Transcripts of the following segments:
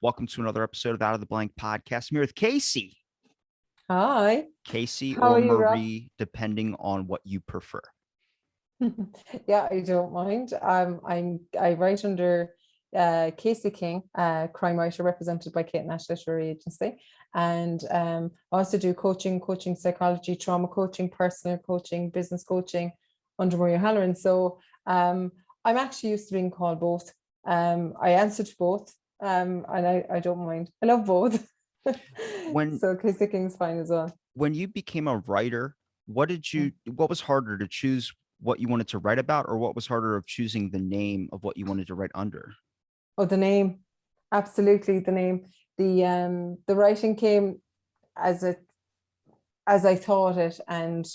Welcome to another episode of Out of the Blank podcast. I'm here with Casey. Hi. Casey How or are you, Rob? Marie, depending on what you prefer. Yeah, I don't mind. I write under Casey King, crime writer represented by Kate Nash Literary Agency, and I also do coaching psychology, trauma coaching, personal coaching, business coaching under Maria Halloran. So I'm actually used to being called both. I answer to both, and I don't mind. I love both. When So Casey King's fine as well. when you became a writer, what was harder to choose what you wanted to write about, or what was harder of choosing the name of what you wanted to write under? Oh, the name. Absolutely, the name. The writing came as it as I thought it, and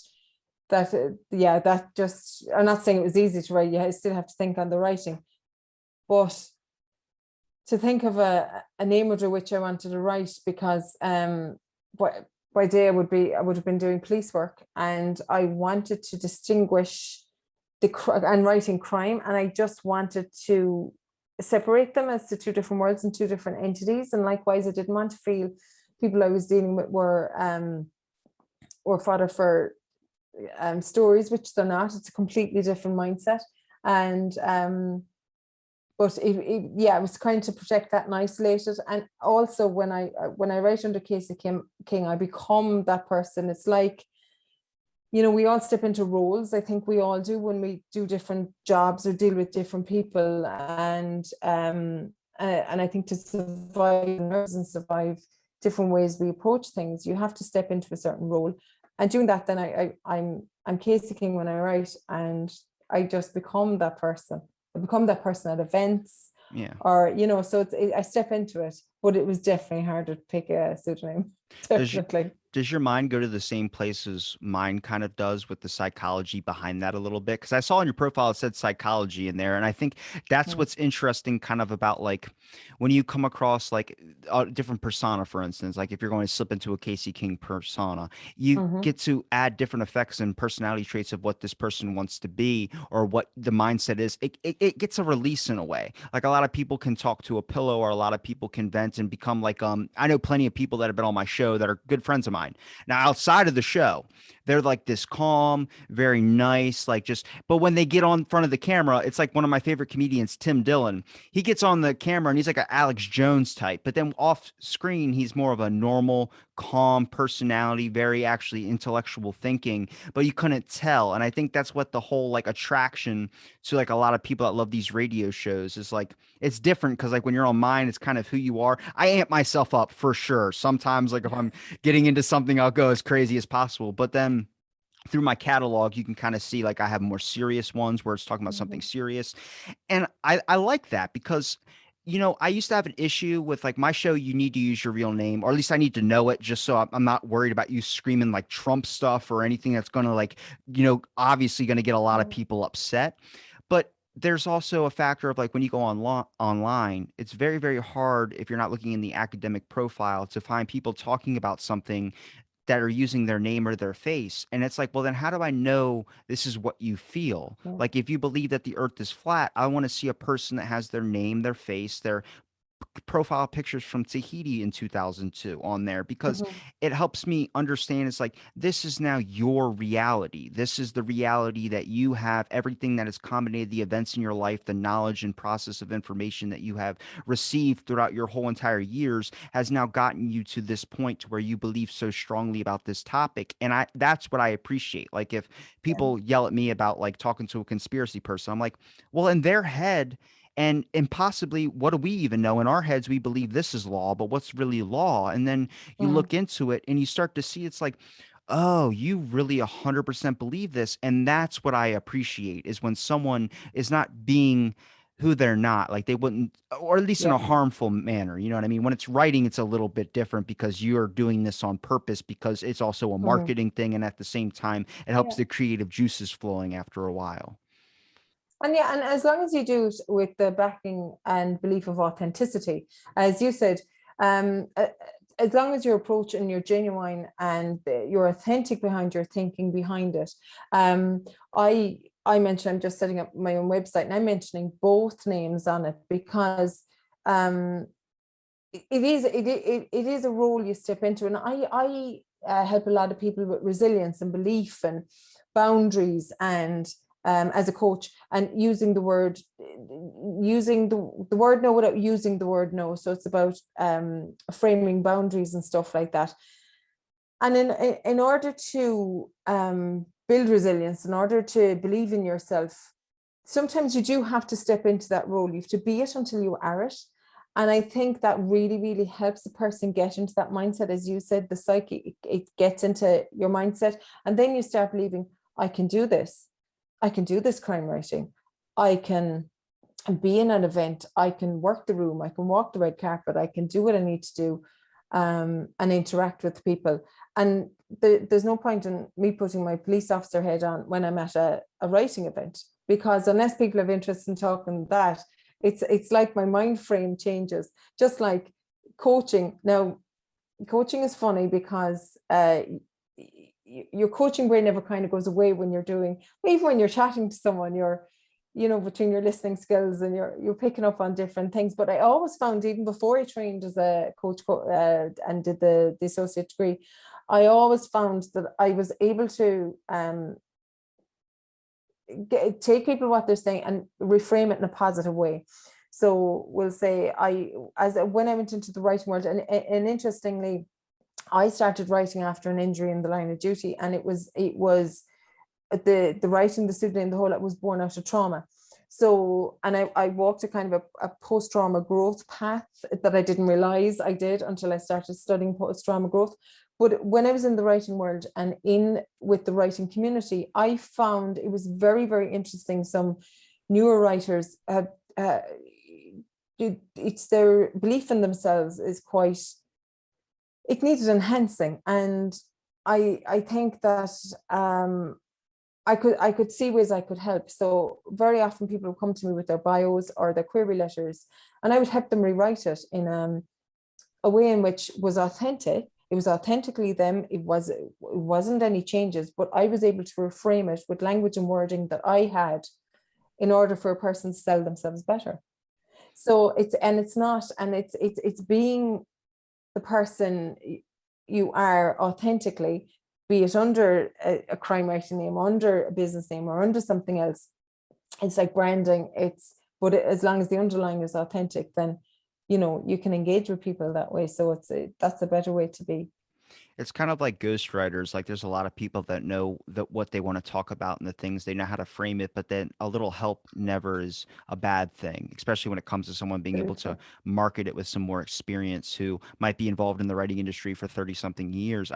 that yeah, that just I'm not saying it was easy to write. You still have to think on the writing, but to think of a name under which I wanted to write, because by day I would have been doing police work, and I wanted to distinguish and writing crime, and I just wanted to separate them as to two different worlds and two different entities. And likewise, I didn't want to feel people I was dealing with were fodder for stories, which they're not. It's a completely different mindset. And but yeah, I was trying to protect that and isolate it. And also when I write under Casey King, I become that person. It's like, we all step into roles. I think we all do when we do different jobs or deal with different people. And I think to survive and survive different ways we approach things, you have to step into a certain role. And doing that, then I'm Casey King when I write, and I just become that person. I become that person at events, Yeah. or so I step into it. But it was definitely harder to pick a pseudonym. Does you, Definitely. does your mind go to the same place as mine kind of does with the psychology behind that a little bit? Because I saw on your profile it said psychology in there, and I think that's Mm. what's interesting, kind of about like when you come across like a different persona, for instance, like if you're going to slip into a Casey King persona, you Mhm. get to add different effects and personality traits of what this person wants to be or what the mindset is. It gets a release in a way. Like a lot of people can talk to a pillow, or a lot of people can vent and become like I know plenty of people that have been on my show that are good friends of mine. Now, outside of the show, they're like this calm, very nice, like just, but when they get on front of the camera, it's like one of my favorite comedians, Tim Dillon. He gets on the camera and he's like an Alex Jones type, but then off screen, he's more of a normal, calm personality, very actually intellectual thinking, but you couldn't tell. And I think that's what the whole like attraction to like a lot of people that love these radio shows is like, it's different because like when you're on mine, it's kind of who you are. I amp myself up for sure. Sometimes like if I'm getting into something, I'll go as crazy as possible. But then through my catalog, you can kind of see like I have more serious ones where it's talking about something Mhm. serious. And I like that because, I used to have an issue with like my show, you need to use your real name, or at least I need to know it just so I'm not worried about you screaming like Trump stuff or anything that's going to like, obviously going to get a lot of Mhm. people upset. But there's also a factor of like when you go online, it's very, very hard if you're not looking in the academic profile to find people talking about something that are using their name or their face. And it's like, well, then how do I know this is what you feel? Yeah. Like, if you believe that the earth is flat, I want to see a person that has their name, their face, their profile pictures from Tahiti in 2002 on there because Mhm. it helps me understand it's like this is now your reality. This is the reality that you have, everything that has combined the events in your life, the knowledge and process of information that you have received throughout your whole entire years has now gotten you to this point to where you believe so strongly about this topic. And that's what I appreciate. Like if Yeah. people yell at me about like talking to a conspiracy person, I'm like, well, in their head, and possibly what do we even know in our heads, we believe this is law, but what's really law? And then you Mm. look into it and you start to see it's like, oh, you really 100% believe this. And that's what I appreciate is when someone is not being who they're not, like they wouldn't, or at least in a Yeah. harmful manner. You know what I mean? When it's writing, it's a little bit different because you're doing this on purpose, because it's also a Mhm. marketing thing, and at the same time it helps Yeah. the creative juices flowing after a while. And yeah, and as long as you do it with the backing and belief of authenticity, as you said, as long as your approach and you're genuine and you're authentic behind your thinking behind it. I mentioned I'm just setting up my own website, and I'm mentioning both names on it because um it is a role you step into, and I help a lot of people with resilience and belief and boundaries, and as a coach, and using the word no without using the word no. So it's about framing boundaries and stuff like that. And in order to build resilience, in order to believe in yourself, sometimes you do have to step into that role. You have to be it until you are it. And I think that really, really helps the person get into that mindset. As you said, the psyche, it gets into your mindset. And then you start believing, I can do this. I can do this crime writing. I can be in an event. I can work the room. I can walk the red carpet. I can do what I need to do, and interact with people. And there's no point in me putting my police officer head on when I'm at a writing event, because unless people have interest in talking that, it's like my mind frame changes. Just like coaching. Now, coaching is funny because your coaching brain never kind of goes away when you're doing, even when you're chatting to someone, you're, between your listening skills and you're picking up on different things. But I always found, even before I trained as a coach and did the associate degree, I always found that I was able to take people what they're saying and reframe it in a positive way. So we'll say when I went into the writing world, and interestingly, I started writing after an injury in the line of duty, and it was the writing, the pseudonym, the whole lot was born out of trauma. So, and I walked a kind of a post-trauma growth path that I didn't realize I did until I started studying post-trauma growth. But when I was in the writing world and in with the writing community, I found it was very, very interesting. Some newer writers have, it's their belief in themselves is quite, it needed enhancing. And I think that I could see ways I could help. So very often people would come to me with their bios or their query letters, and I would help them rewrite it in a way in which was authentic. It was authentically them. It wasn't any changes, but I was able to reframe it with language and wording that I had in order for a person to sell themselves better. So it's being the person you are authentically, be it under a crime writing name, under a business name, or under something else. It's like branding. But as long as the underlying is authentic, then you can engage with people that way. So that's a better way to be. It's kind of like ghostwriters. Like there's a lot of people that know that what they want to talk about and the things they know how to frame it, but then a little help never is a bad thing, especially when it comes to someone being able to Absolutely. market it with some more experience who might be involved in the writing industry for 30 something years.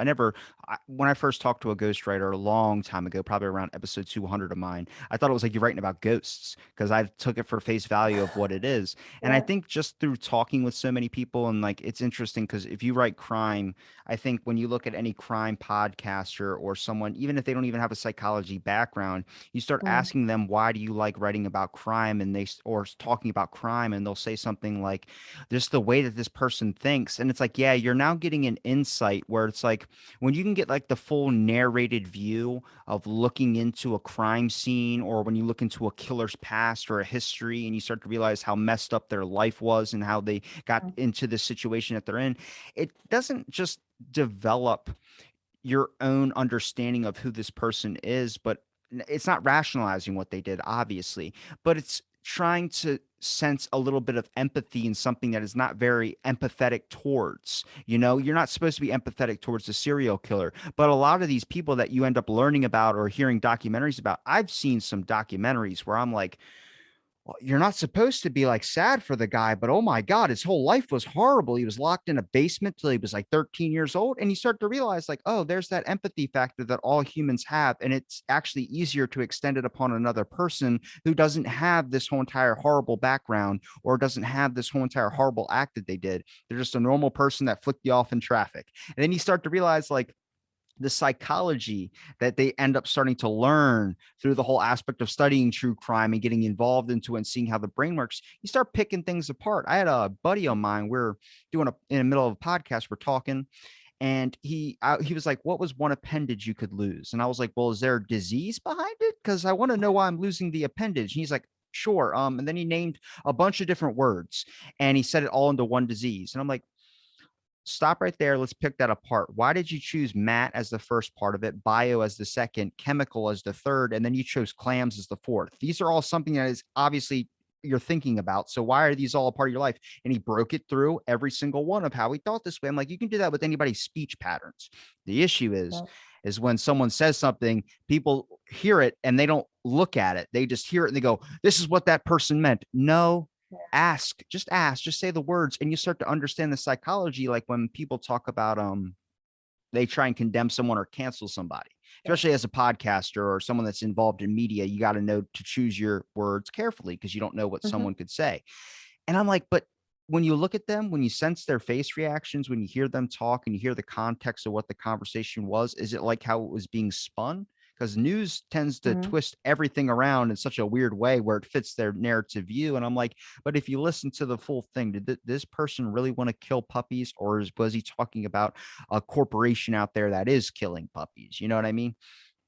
When I first talked to a ghostwriter a long time ago, probably around episode 200 of mine, I thought it was like you're writing about ghosts because I took it for face value of what it is. And I Yeah. think just through talking with so many people, and like it's interesting because if you write crime, I think when you look at any crime podcaster or someone, even if they don't even have a psychology background, you start Mm. asking them, why do you like writing about crime? Or talking about crime, and they'll say something like, just the way that this person thinks. And it's like, yeah, you're now getting an insight where it's like when you can get like the full narrated view of looking into a crime scene, or when you look into a killer's past or a history and you start to realize how messed up their life was and how they got into the situation that they're in, it doesn't just develop your own understanding of who this person is, but it's not rationalizing what they did, obviously, but it's trying to sense a little bit of empathy in something that is not very empathetic towards. You're not supposed to be empathetic towards the serial killer, but a lot of these people that you end up learning about or hearing documentaries about, I've seen some documentaries where I'm like, well, you're not supposed to be like sad for the guy, but oh my God, his whole life was horrible. He was locked in a basement till he was like 13 years old. And you start to realize, like, oh, there's that empathy factor that all humans have. And it's actually easier to extend it upon another person who doesn't have this whole entire horrible background or doesn't have this whole entire horrible act that they did. They're just a normal person that flicked you off in traffic. And then you start to realize, like, the psychology that they end up starting to learn through the whole aspect of studying true crime and getting involved into it and seeing how the brain works, you start picking things apart. I had a buddy of mine, we're doing in the middle of a podcast, we're talking, and he was like, what was one appendage you could lose? And I was like, well, is there a disease behind it? Because I want to know why I'm losing the appendage. And he's like, sure. And then he named a bunch of different words and he said it all into one disease. And I'm like, stop right there. Let's pick that apart. Why did you choose Matt as the first part of it, bio as the second, chemical as the third, and then you chose clams as the fourth? These are all something that is obviously you're thinking about. So why are these all a part of your life? And he broke it through every single one of how he thought this way. I'm like, you can do that with anybody's speech patterns. The issue Yeah. is when someone says something, people hear it and they don't look at it. They just hear it and they go, this is what that person meant. No, ask, just say the words, and you start to understand the psychology. Like when people talk about they try and condemn someone or cancel somebody, Yeah. especially as a podcaster or someone that's involved in media. You got to know to choose your words carefully because you don't know what Mhm. someone could say. And I'm like, but when you look at them, when you sense their face reactions, when you hear them talk and you hear the context of what the conversation was, is it like how it was being spun? Because news tends to Mhm. twist everything around in such a weird way where it fits their narrative view. And I'm like, but if you listen to the full thing, did this person really want to kill puppies, or was he talking about a corporation out there that is killing puppies? You know what I mean?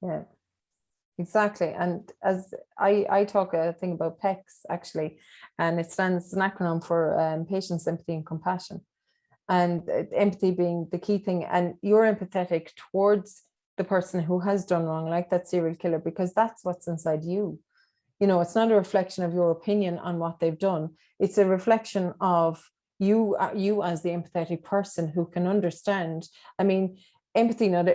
Yeah. Exactly. And as I talk a thing about PECS actually, and it stands it's an acronym for patience, empathy, and compassion. And empathy being the key thing. And you're empathetic towards the person who has done wrong, like that serial killer, because that's what's inside you. It's not a reflection of your opinion on what they've done. It's a reflection of you as the empathetic person who can understand. I mean, empathy, not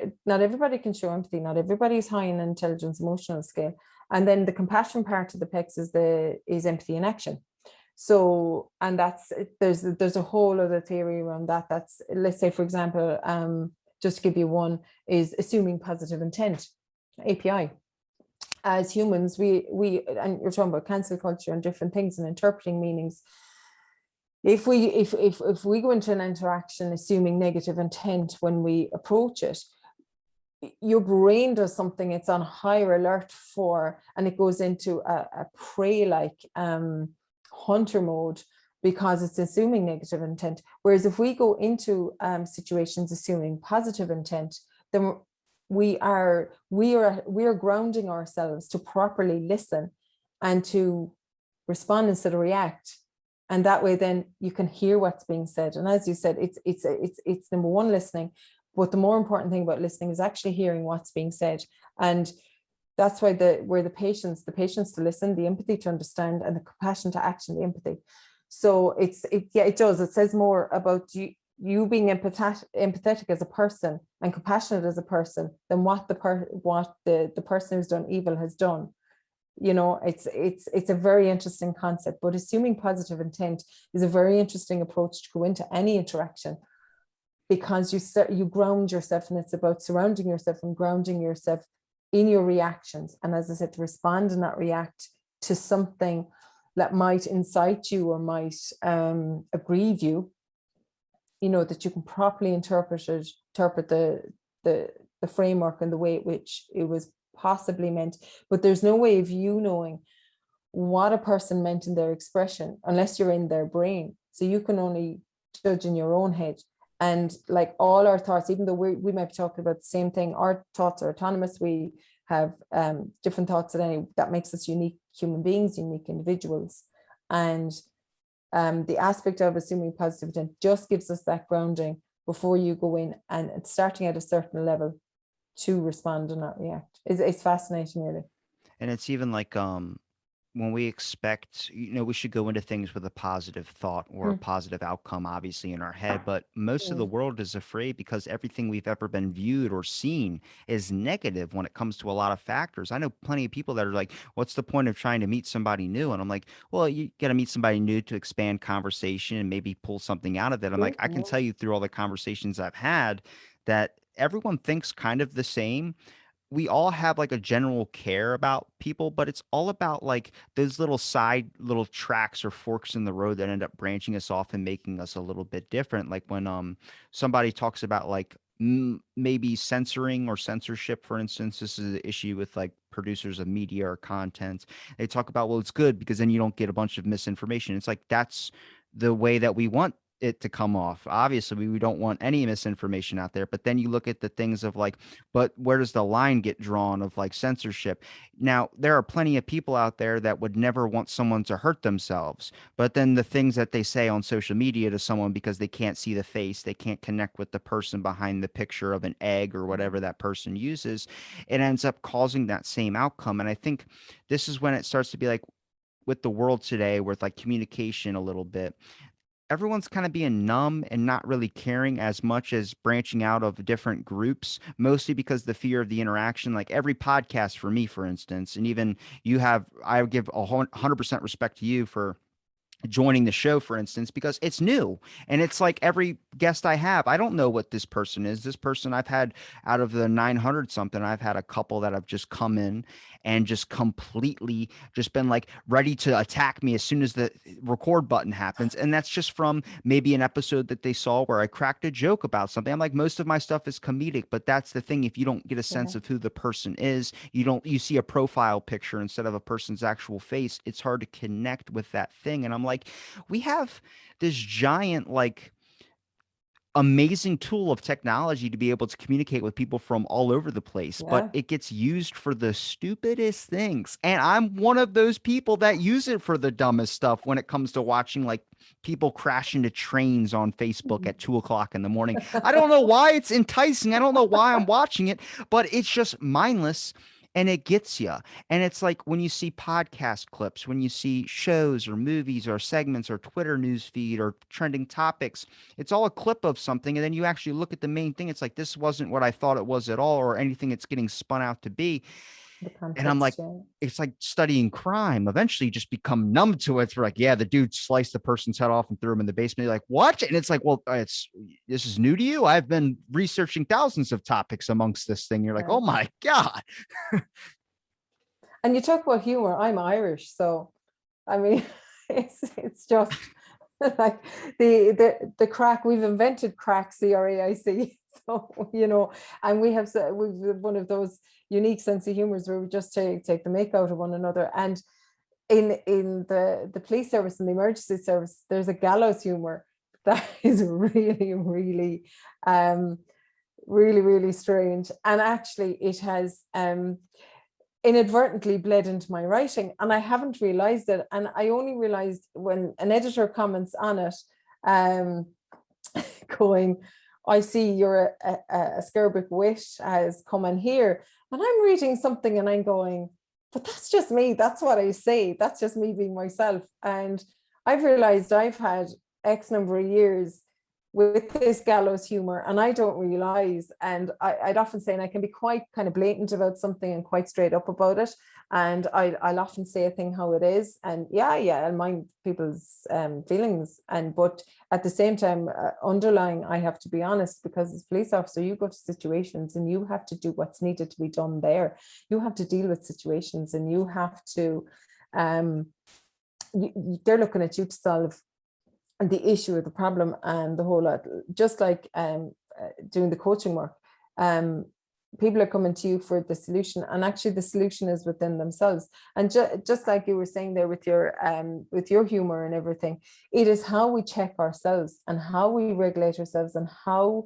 everybody can show empathy. Not everybody is high in intelligence emotional scale. And then the compassion part of the PECS is empathy in action. So, and there's a whole other theory around that. That's, let's say, for example, just to give you one, is assuming positive intent, API. As humans, we and you're talking about cancel culture and different things and interpreting meanings. If we go into an interaction assuming negative intent when we approach it, your brain does something it's on higher alert for, and it goes into a prey like hunter mode because it's assuming negative intent. Whereas if we go into situations assuming positive intent, then we are grounding ourselves to properly listen and to respond instead of react. And that way then you can hear what's being said. And as you said, it's number one, listening, but the more important thing about listening is actually hearing what's being said. And that's why the patience to listen, the empathy to understand, and the compassion to action, the empathy. So it does. It says more about you being empathetic as a person and compassionate as a person than what the person who's done evil has done. It's a very interesting concept, but assuming positive intent is a very interesting approach to go into any interaction, because you ground yourself, and it's about surrounding yourself and grounding yourself in your reactions. And as I said, to respond and not react to something that might incite you or might aggrieve you, that you can properly interpret the framework and the way in which it was possibly meant. But there's no way of you knowing what a person meant in their expression unless you're in their brain. So you can only judge in your own head. And like all our thoughts, even though we might be talking about the same thing, our thoughts are autonomous. We have different thoughts that makes us unique human beings, unique individuals. And the aspect of assuming positive intent just gives us that grounding before you go in, and it's starting at a certain level to respond and not react. It's fascinating, really. And it's even like when we expect, we should go into things with a positive thought or a Mm, positive outcome, obviously in our head. But most of the mm, world is afraid because everything we've ever been viewed or seen is negative when it comes to a lot of factors. I know plenty of people that are like, what's the point of trying to meet somebody new? And I'm like, well, you got to meet somebody new to expand conversation and maybe pull something out of it. I'm like, true, I can yeah. tell you through all the conversations I've had that everyone thinks kind of the same. We all have like a general care about people, but it's all about like those little side little tracks or forks in the road that end up branching us off and making us a little bit different. Like when somebody talks about like maybe censoring or censorship, for instance. This is an issue with like producers of media or content. They talk about, well, it's good because then you don't get a bunch of misinformation. It's like that's the way that we want it to come off. Obviously, we don't want any misinformation out there. But then you look at the things of like, but where does the line get drawn of like censorship? Now, there are plenty of people out there that would never want someone to hurt themselves. But then the things that they say on social media to someone because they can't see the face, they can't connect with the person behind the picture of an egg or whatever that person uses, it ends up causing that same outcome. And I think this is when it starts to be like with the world today, with like communication a little bit, everyone's kind of being numb and not really caring as much as branching out of different groups, mostly because the fear of the interaction. Like every podcast for me, for instance, and even you have, I would give 100% respect to you for joining the show, for instance, because it's new. And it's like every guest I have, I don't know what this person is. This person I've had out of the 900 something, I've had a couple that have just come in and just completely just been like ready to attack me as soon as the record button happens. And that's just from maybe an episode that they saw where I cracked a joke about something. I'm like, most of my stuff is comedic, but that's the thing. If you don't get a sense Yeah. of who the person is, you see a profile picture instead of a person's actual face, it's hard to connect with that thing. And I'm like, we have this giant, like, amazing tool of technology to be able to communicate with people from all over the place, but Yeah. it gets used for the stupidest things. And I'm one of those people that use it for the dumbest stuff when it comes to watching like people crash into trains on Facebook at 2 o'clock in the morning. I don't know why it's enticing. I don't know why I'm watching it, but it's just mindless and it gets you. And it's like when you see podcast clips, when you see shows or movies or segments or Twitter news feed or trending topics, it's all a clip of something. And then you actually look at the main thing. It's like, this wasn't what I thought it was at all, or anything it's getting spun out to be. The And I'm like, context, yeah. it's like studying crime. Eventually you just become numb to it. It's like, yeah, the dude sliced the person's head off and threw him in the basement. You're like, what? And it's like, well, this is new to you. I've been researching thousands of topics amongst this thing. You're like, Yeah. oh my God. And you talk about humor. I'm Irish, so I mean, it's just like the crack. We've invented crack, CRAIC. So and we've one of those unique sense of humors where we just take the make out of one another. And in the police service and the emergency service, there's a gallows humor that is really, really, really, really strange. And actually, it has inadvertently bled into my writing, and I haven't realized it. And I only realized when an editor comments on it, um, going, I see you're a scarabig wit has come in here. And I'm reading something and I'm going, but that's just me. That's what I say. That's just me being myself. And I've realized I've had X number of years with this gallows humor, and I don't realize. And I'd often say, and I can be quite kind of blatant about something and quite straight up about it. And I'll often say a thing how it is, and yeah, I'll mind people's feelings. But at the same time, underlying, I have to be honest, because as a police officer, you go to situations and you have to do what's needed to be done there. You have to deal with situations, and you have to. They're looking at you to solve the issue or the problem and the whole lot. Just like doing the coaching work, people are coming to you for the solution, and actually the solution is within themselves. And just like you were saying there with your humor and everything, it is how we check ourselves and how we regulate ourselves and how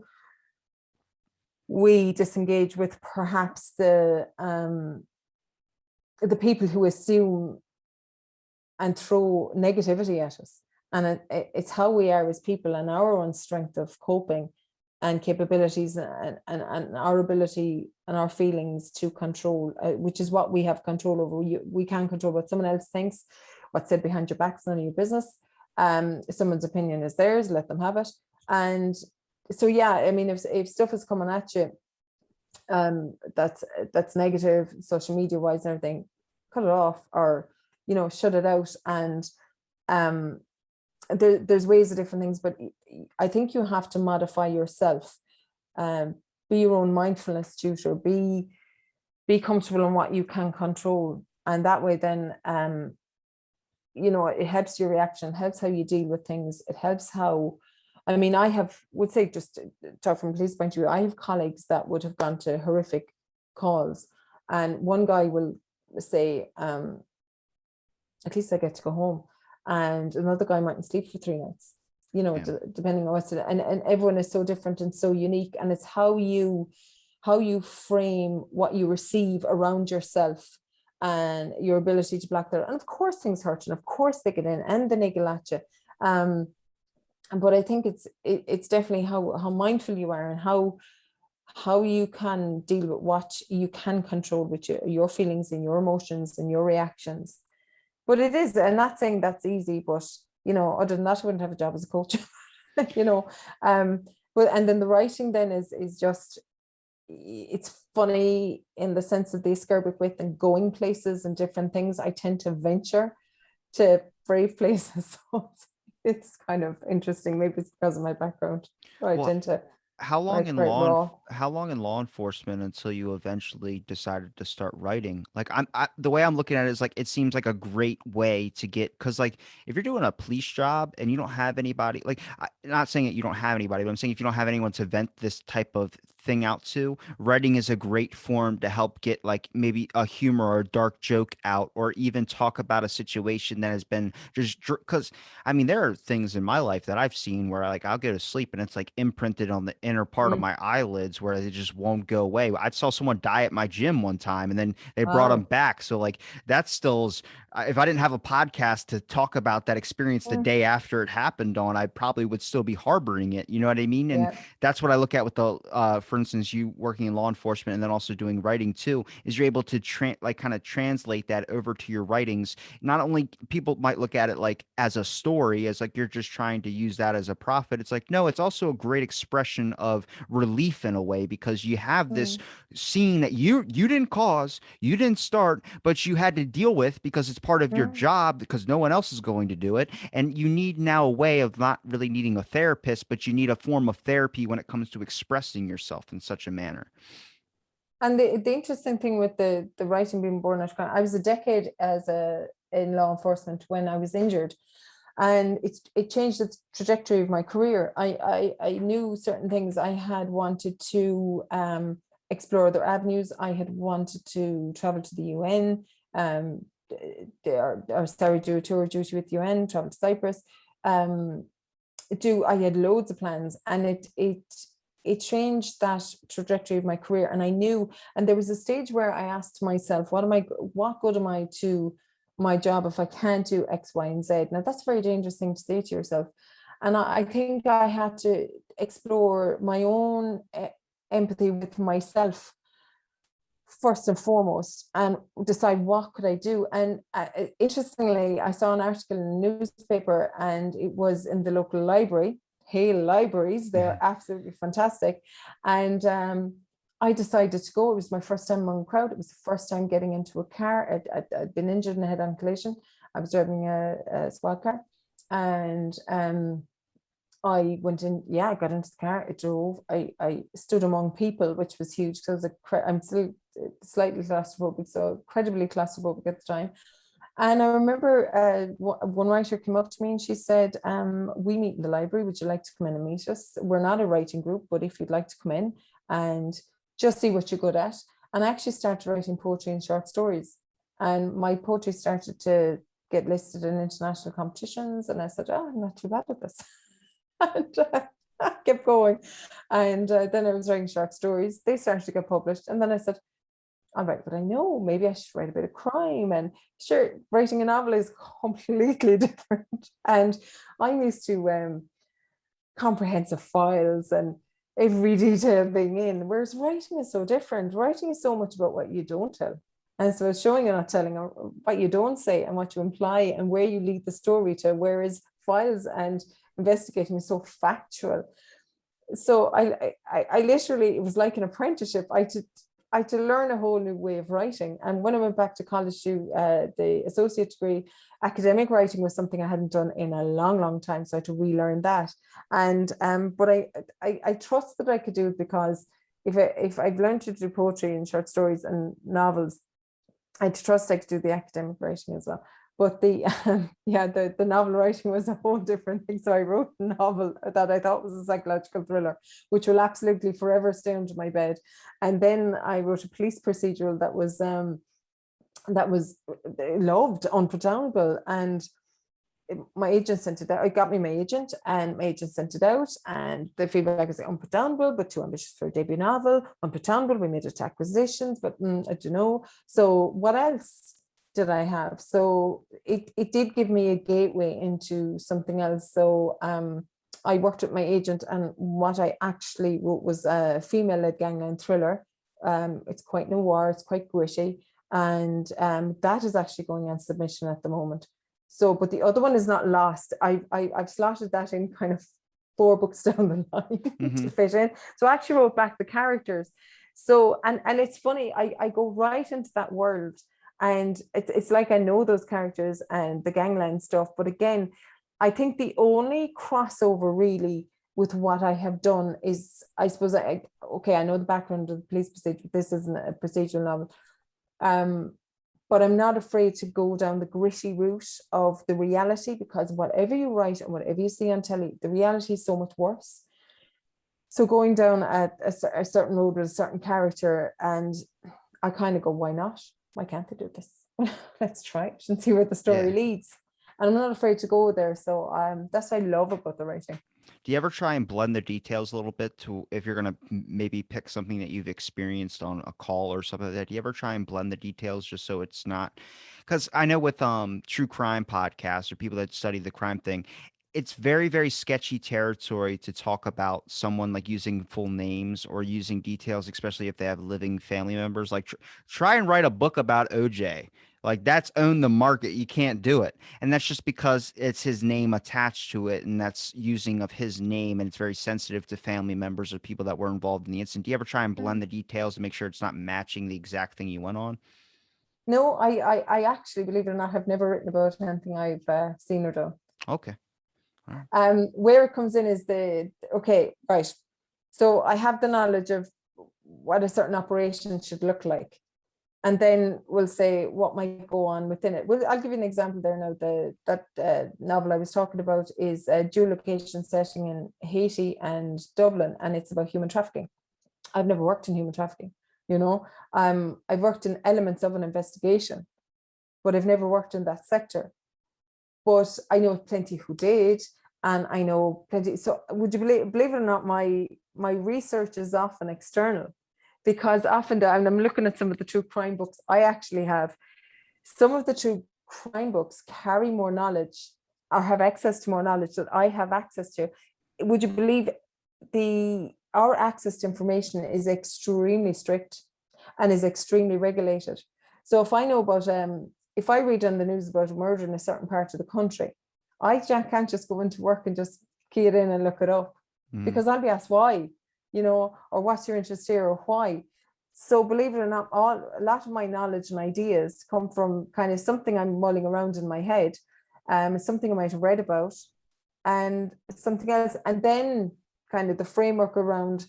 we disengage with perhaps the people who assume and throw negativity at us. And it's how we are as people and our own strength of coping and capabilities and our ability and our feelings to control, which is what we have control over. We can't control what someone else thinks. What's said behind your back is none of your business. Someone's opinion is theirs, let them have it. And so, yeah, I mean, if stuff is coming at you, that's negative, social media wise and everything, cut it off, or shut it out. And there's ways of different things, but I think you have to modify yourself. Be your own mindfulness tutor. Be comfortable in what you can control, and that way, then it helps your reaction, helps how you deal with things. It helps how. I mean, would say, just to talk from a police point of view, I have colleagues that would have gone to horrific calls, and one guy will say, "At least I get to go home." And another guy mightn't sleep for 3 nights. you know, Yeah. depending on what's it, and everyone is so different and so unique, and it's how you frame what you receive around yourself and your ability to block that. And of course things hurt, and of course they get in and they niggle at you. But I think it's definitely how mindful you are, and how you can deal with what you can control with your feelings and your emotions and your reactions. But it is, and not saying that's easy, but you know, other than that, I wouldn't have a job as a coach. You know, but and then the writing then is just, it's funny in the sense of the escarpment with and going places and different things. I tend to venture to brave places. So it's kind of interesting. Maybe it's because of my background. I Well, tend to how long write in quite raw. how long in law enforcement until you eventually decided to start writing? Like the way I'm looking at it is like it seems like a great way to get, because like if you're doing a police job and you don't have anybody, like not saying that you don't have anybody, but I'm saying if you don't have anyone to vent this type of thing out to, writing is a great form to help get like maybe a humor or a dark joke out, or even talk about a situation that has been just, because I mean, there are things in my life that I've seen where like I'll go to sleep and it's like imprinted on the inner part of Mm. my eyelids where they just won't go away. I saw someone die at my gym one time and then they brought them Wow. back. So like that still's, if I didn't have a podcast to talk about that experience the Mm. day after it happened on, I probably would still be harboring it. You know what I mean? And Yeah. that's what I look at with the, for instance, you working in law enforcement and then also doing writing too, is you're able to like kind of translate that over to your writings. Not only people might look at it like as a story, as like you're just trying to use that as a profit. It's like, no, it's also a great expression of relief in a way, because you have this Mm. scene that you didn't cause, you didn't start, but you had to deal with because it's part of your Mm. job, because no one else is going to do it. And you need now a way of not really needing a therapist, but you need a form of therapy when it comes to expressing yourself in such a manner. And the interesting thing with the writing being born out of I was a decade as a in law enforcement when I was injured, and it changed the trajectory of my career. I knew certain things. I had wanted to explore other avenues. I had wanted to travel to the UN, or sorry, do a tour of duty with UN, travel to Cyprus. Um, I had loads of plans, and it changed that trajectory of my career. And I knew, and there was a stage where I asked myself, what good am I to my job if I can't do X, Y, and Z? Now that's a very dangerous thing to say to yourself. And I think I had to explore my own empathy with myself first and foremost, and decide what could I do. And interestingly, I saw an article in a newspaper, and it was in the local library. Hale libraries, they're absolutely fantastic. And I decided to go. It was my first time among a crowd. It was the first time getting into a car. I'd been injured in a head-on collision. I was driving a squad car, and I went in, yeah, I got into the car, I drove, I stood among people, which was huge because I'm still slightly claustrophobic, so incredibly claustrophobic at the time. And I remember one writer came up to me and she said, we meet in the library, would you like to come in and meet us? We're not a writing group, but if you'd like to come in and just see what you're good at. And I actually started writing poetry and short stories. And my poetry started to get listed in international competitions. And I said, oh, I'm not too bad at this. And I kept going. And then I was writing short stories. They started to get published. And then I said, all right, but I know maybe I should write a bit of crime. And sure, writing a novel is completely different. And I'm used to comprehensive files and every detail being in, whereas writing is so different. Writing is so much about what you don't tell. And so it's showing and not telling, or what you don't say and what you imply and where you lead the story to, whereas files and investigating is so factual. So I literally, it was like an apprenticeship. I had to learn a whole new way of writing. And when I went back to college to the associate degree, academic writing was something I hadn't done in a long, long time. So I had to relearn that. And but I trust that I could do it, because if I've learned to do poetry and short stories and novels, I trust I could do the academic writing as well. But the novel writing was a whole different thing. So I wrote a novel that I thought was a psychological thriller, which will absolutely forever stay under my bed. And then I wrote a police procedural that was loved, unpretendable. And my agent sent it out. I got me my agent, and my agent sent it out, and the feedback is unputdownable, but too ambitious for a debut novel. Unputdownable, we made it to acquisitions, but I don't know. So what else did I have? So it did give me a gateway into something else. So I worked with my agent, and what I actually wrote was a female-led gangland thriller. It's quite noir, it's quite gritty, and that is actually going on submission at the moment. So, but the other one is not lost. I've slotted that in kind of 4 books down the line to fit in. So I actually wrote back the characters. So, and it's funny, I go right into that world, and it's like I know those characters and the gangland stuff. But again, I think the only crossover really with what I have done is, I suppose, okay, I know the background of the police procedure. This isn't a procedural novel. But I'm not afraid to go down the gritty route of the reality, because whatever you write and whatever you see on telly, the reality is so much worse. So going down a certain road with a certain character, and I kind of go, why not? Why can't they do this? Let's try it and see where the story leads. And I'm not afraid to go there. So that's what I love about the writing. Do you ever try and blend the details a little bit to, if you're going to maybe pick something that you've experienced on a call or something like that? Do you ever try and blend the details just so it's not, because I know with true crime podcasts or people that study the crime thing, it's very, very sketchy territory to talk about someone like using full names or using details, especially if they have living family members. Like try and write a book about OJ. Like that's own the market. You can't do it. And that's just because it's his name attached to it. And that's using of his name. And it's very sensitive to family members or people that were involved in the incident. Do you ever try and blend the details to make sure it's not matching the exact thing you went on? No, I actually, believe it or not, have never written about anything I've seen or done. Okay. All right. Where it comes in is okay, right. So I have the knowledge of what a certain operation should look like. And then we'll say what might go on within it. Well, I'll give you an example there now. That novel I was talking about is a dual location setting in Haiti and Dublin, and it's about human trafficking. I've never worked in human trafficking, you know. I've worked in elements of an investigation, but I've never worked in that sector. But I know plenty who did, and I know plenty. So would you believe it or not, my research is often external, because often, and I'm looking at some of the true crime books, I actually have some of the true crime books carry more knowledge or have access to more knowledge that I have access to. Would you believe our access to information is extremely strict and is extremely regulated? So if I know about, if I read on the news about a murder in a certain part of the country, I can't just go into work and just key it in and look it up, because I'll be asked why, you know, or what's your interest here, or why. So believe it or not, a lot of my knowledge and ideas come from kind of something I'm mulling around in my head, something I might have read about, and something else. And then kind of the framework around,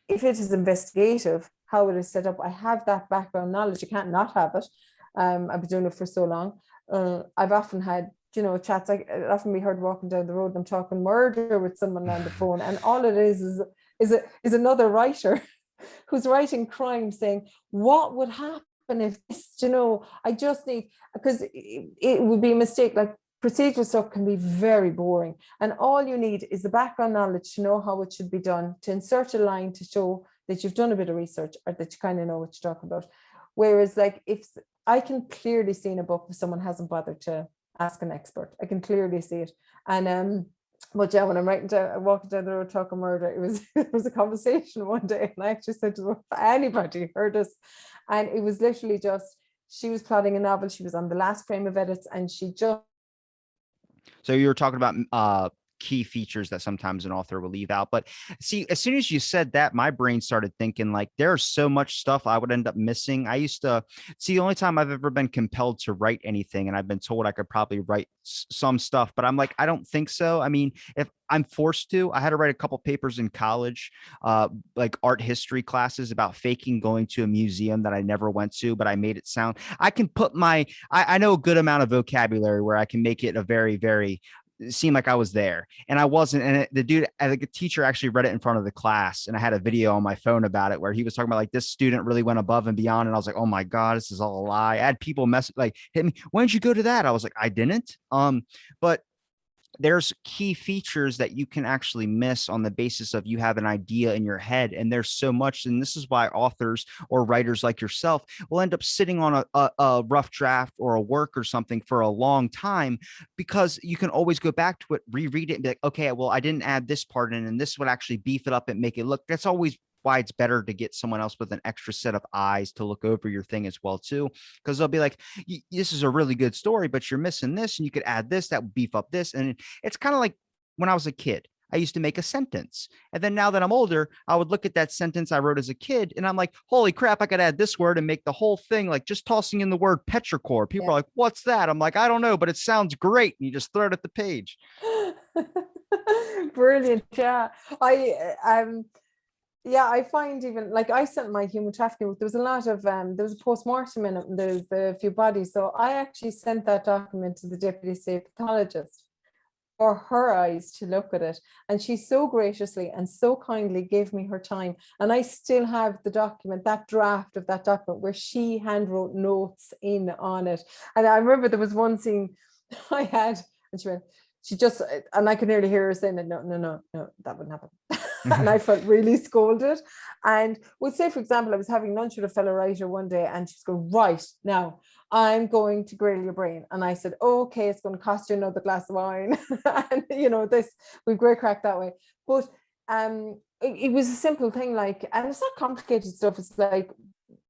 if it is investigative, how it is set up. I have that background knowledge. You can't not have it. I've been doing it for so long. I've often had, you know, chats. I'd often be heard walking down the road and I'm talking murder with someone on the phone, and all it is another writer who's writing crime, saying, what would happen if this, you know, I just need, because it would be a mistake. Like procedural stuff can be very boring, and all you need is the background knowledge to know how it should be done, to insert a line to show that you've done a bit of research or that you kind of know what you're talking about. Whereas like, if I can clearly see in a book if someone hasn't bothered to ask an expert, I can clearly see it. And but yeah, when I'm walking down the road talking murder, it was a conversation one day, and I actually said to them, anybody heard us? And it was literally just, she was plotting a novel, she was on the last frame of edits, and she just. So you were talking about key features that sometimes an author will leave out. But see, as soon as you said that, my brain started thinking like there's so much stuff I would end up missing. I used to see, the only time I've ever been compelled to write anything, and I've been told I could probably write some stuff, but I'm like, I don't think so. I mean, if I'm forced to, I had to write a couple papers in college, like art history classes, about faking going to a museum that I never went to, but I made it sound, I can put I know a good amount of vocabulary where I can make it a very, very seem like I was there, and I wasn't. And the dude, the teacher actually read it in front of the class, and I had a video on my phone about it where he was talking about like this student really went above and beyond, and I was like, oh my god, this is all a lie. I had people hit me, when did you go to that? I was like, I didn't. But there's key features that you can actually miss on the basis of you have an idea in your head, and there's so much. And this is why authors or writers like yourself will end up sitting on a rough draft or a work or something for a long time, because you can always go back to it, reread it, and be like, okay, well, I didn't add this part in, and this would actually beef it up and make it look. That's always why it's better to get someone else with an extra set of eyes to look over your thing as well too, because they'll be like, this is a really good story, but you're missing this, and you could add this that would beef up this. And it's kind of like when I was a kid, I used to make a sentence, and then now that I'm older, I would look at that sentence I wrote as a kid, and I'm like, holy crap, I could add this word and make the whole thing. Like just tossing in the word petrichor, people Yeah. are like, what's that? I'm like, I don't know, but it sounds great, and you just throw it at the page. Brilliant. Yeah. I find, even like, I sent my human trafficking, there was a lot of there was a post-mortem in it, and there's a few bodies, so I actually sent that document to the deputy state pathologist for her eyes to look at it, and she so graciously and so kindly gave me her time, and I still have the document, that draft of that document, where she hand wrote notes in on it. And I remember there was one scene I had, and she just, and I could nearly hear her saying, no, no, no, no, that wouldn't happen. And I felt really scolded. And we'll say, for example, I was having lunch with a fellow writer one day, and she's going, right, now I'm going to grill your brain. And I said, okay, it's going to cost you another glass of wine. And this, we've great crack that way. But it was a simple thing, like, and it's not complicated stuff. It's like,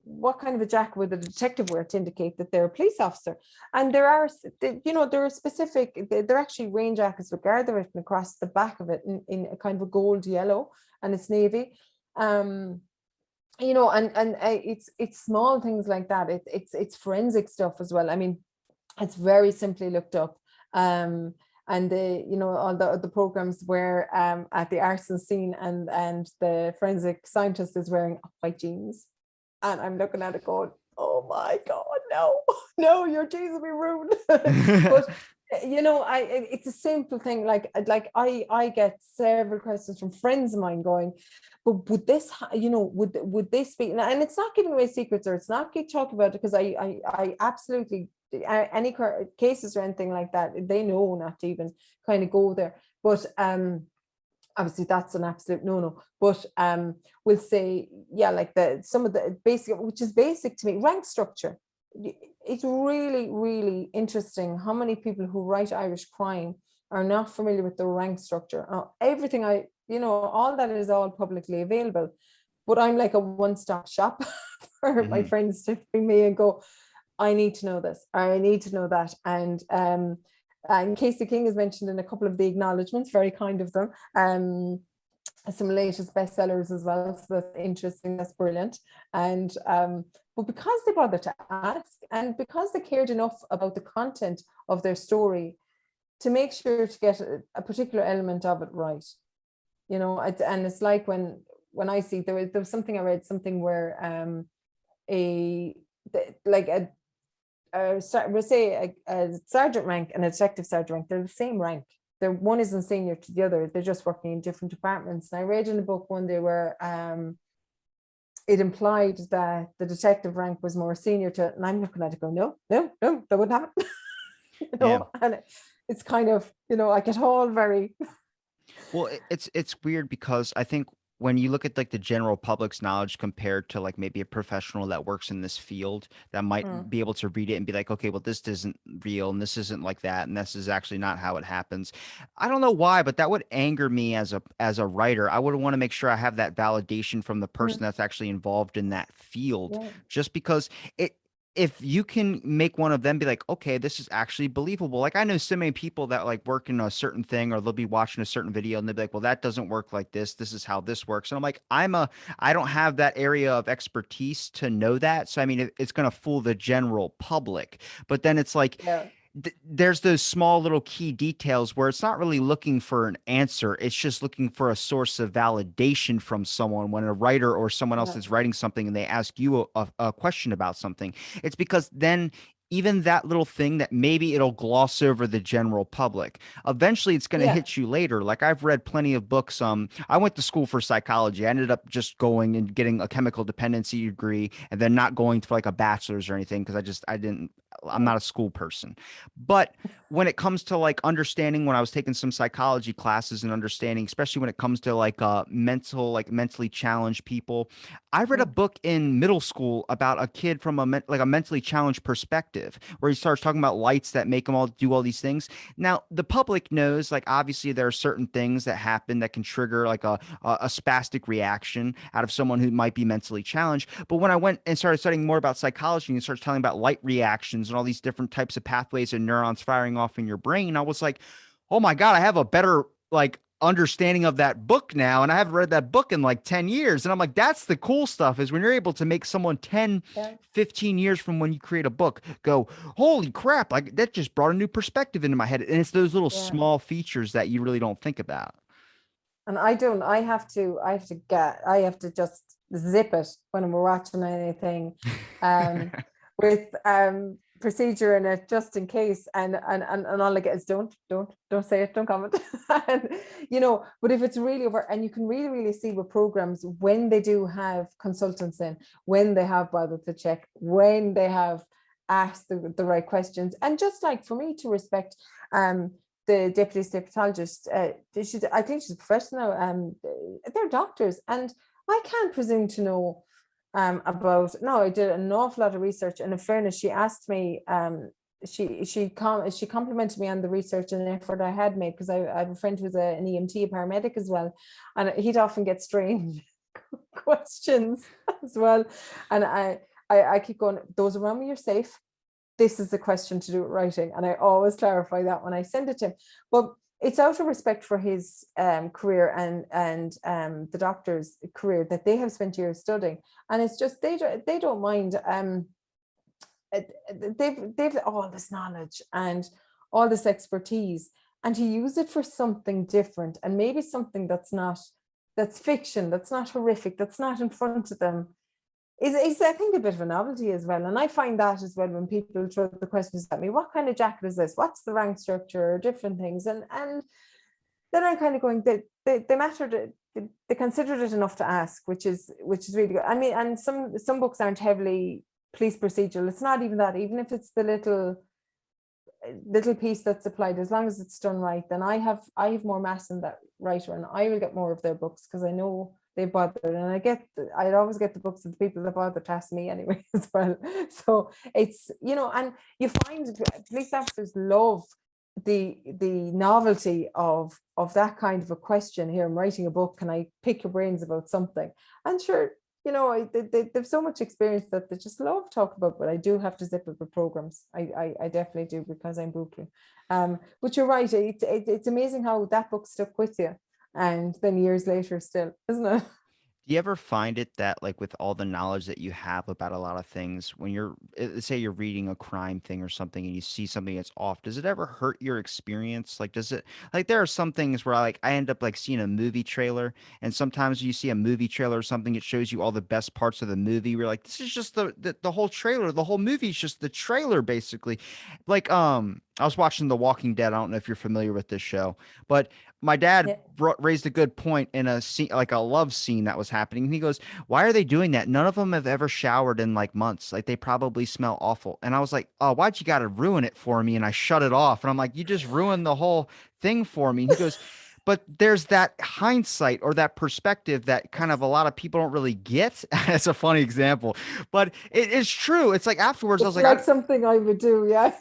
what kind of a jacket would a detective wear to indicate that they're a police officer? And there are specific, they're actually rain jackets with Garda written across the back of it in a kind of a gold yellow, and it's navy. And it's small things like that. It's forensic stuff as well. I mean, it's very simply looked up. And all the programs where at the arson scene, and the forensic scientist is wearing white jeans. And I'm looking at it going, oh my God, no, your jeans will be ruined. But it's a simple thing. Like I get several questions from friends of mine going, but would this, would this be, and it's not giving away secrets, or it's not keep talking about it, because I absolutely, any cases or anything like that, they know not to even kind of go there. But obviously that's an absolute no. But we'll say, yeah, like some of the basic, which is basic to me, rank structure. It's really, really interesting how many people who write Irish crime are not familiar with the rank structure. Everything all that is all publicly available, but I'm like a one-stop shop for my friends to bring me and go, I need to know this, or I need to know that. And Casey King is mentioned in a couple of the acknowledgements, very kind of them. Some latest bestsellers as well, so that's interesting, that's brilliant. And but because they bothered to ask, and because they cared enough about the content of their story to make sure to get a particular element of it right, and it's like when I see, there was something I read, something where we'll say a sergeant rank and a detective sergeant rank, they're the same rank. One isn't senior to the other, they're just working in different departments. And I read in a book one day where it implied that the detective rank was more senior to it, and I'm looking at it going, no, that wouldn't happen. Yeah. And it's kind of, I get all very Well, it's weird, because I think when you look at like the general public's knowledge compared to like maybe a professional that works in this field, that might be able to read it and be like, okay, well, this isn't real, and this isn't like that, and this is actually not how it happens. I don't know why, but that would anger me as a writer. I would want to make sure I have that validation from the person that's actually involved in that field, just because if you can make one of them be like, okay, this is actually believable. Like I know so many people that like work in a certain thing, or they'll be watching a certain video and they'll be like, well, that doesn't work like this. This is how this works. And I'm like, I don't have that area of expertise to know that. So, I mean, it's going to fool the general public, but then it's like, there's those small little key details where it's not really looking for an answer. It's just looking for a source of validation from someone. When a writer or someone else is writing something and they ask you a question about something, it's because then even that little thing that maybe it'll gloss over the general public. Eventually it's going to Yeah. hit you later. Like I've read plenty of books. I went to school for psychology. I ended up just going and getting a chemical dependency degree and then not going for like a bachelor's or anything because I didn't, I'm not a school person. But when it comes to like understanding, when I was taking some psychology classes and understanding, especially when it comes to like like mentally challenged people, I read a Mm. book in middle school about a kid from like a mentally challenged perspective, where he starts talking about lights that make them all do all these things. Now, the public knows, like obviously there are certain things that happen that can trigger like a spastic reaction out of someone who might be mentally challenged. But when I went and started studying more about psychology and started telling about light reactions and all these different types of pathways and neurons firing off in your brain, I was like, oh my God, I have a better like understanding of that book now, and I haven't read that book in like 10 years. And I'm like, that's the cool stuff, is when you're able to make someone 10, Yeah. 15 years from when you create a book go, holy crap, like that just brought a new perspective into my head. And it's those little Yeah. small features that you really don't think about. And I have to just zip it when we're watching anything, um, with procedure in it just in case. And all I get is don't say it, don't comment. And but if it's really over, and you can really, really see with programs when they do have consultants in, when they have bothered to check, when they have asked the right questions. And just like for me to respect the deputy state pathologist, I think she's a professional. They're doctors, and I can't presume to know about. No, I did an awful lot of research, and in fairness, she asked me. She complimented me on the research and effort I had made, because I have a friend who's an EMT, a paramedic as well, and he'd often get strange questions as well, and I keep going. Those around me, you're safe. This is the question to do with writing. And I always clarify that when I send it to him. But it's out of respect for his career and the doctor's career that they have spent years studying. And it's just, they don't mind. They've all this knowledge and all this expertise, and to use it for something different, and maybe something that's fiction, that's not horrific, that's not in front of them, is I think a bit of a novelty as well. And I find that as well when people throw the questions at me, what kind of jacket is this? What's the rank structure? Different things. And then I'm kind of going, they mattered, they considered it enough to ask, which is really good. I mean, and some books aren't heavily police procedural. It's not even that, even if it's the little piece that's applied, as long as it's done right, then I have more mass in that writer, and I will get more of their books because I know they bothered, and I'd always get the books of the people that bother to ask me anyway as well. So it's, and you find police officers love the novelty of that kind of a question. Here, I'm writing a book, can I pick your brains about something? And sure, they've so much experience that they just love talking about. But I do have to zip it with programs. I definitely do, because I'm brutal. But you're right, it's amazing how that book stuck with you, and then years later still, isn't it? Do you ever find it that, like, with all the knowledge that you have about a lot of things, when you're, say you're reading a crime thing or something and you see something that's off, does it ever hurt your experience? Like, does it, like, there are some things where I end up like seeing a movie trailer, and sometimes you see a movie trailer or something, it shows you all the best parts of the movie. We're like, this is just the whole trailer. The whole movie is just the trailer, basically. Like, I was watching The Walking Dead. I don't know if you're familiar with this show, but my dad Yeah. raised a good point in a scene, like a love scene that was happening. And he goes, "Why are they doing that? None of them have ever showered in like months. Like they probably smell awful." And I was like, "Oh, why'd you got to ruin it for me?" And I shut it off. And I'm like, "You just ruined the whole thing for me." And he goes, "But there's that hindsight or that perspective that kind of a lot of people don't really get." It's a funny example, but it's true. It's like afterwards, I was It's like, like something I would do, yes.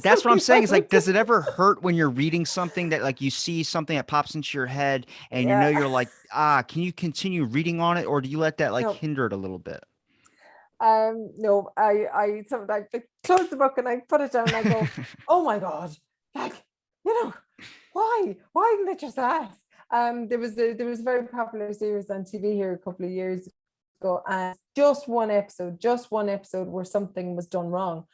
that's what I'm Something I saying. Is would like, do. does it ever hurt when you're reading something that like you see something that pops into your head and Yeah. you're like, can you continue reading on it, or do you let that like No. hinder it a little bit? No, I sometimes I close the book and I put it down and I go, oh my God, like, why didn't they just ask? There was a very popular series on TV here a couple of years ago, and just one episode where something was done wrong.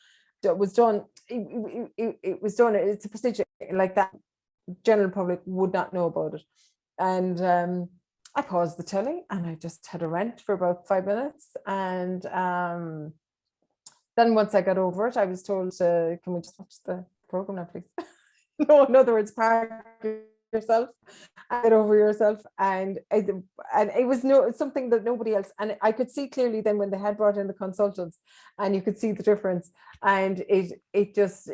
It was done, it was done, it's a procedure like that general public would not know about it. And I paused the telly and I just had a rant for about 5 minutes. And then once I got over it, I was told to, can we just watch the program now, please? No, in other words, park yourself, get over yourself. And it was something that nobody else, and I could see clearly then when they had brought in the consultants, and you could see the difference, and it just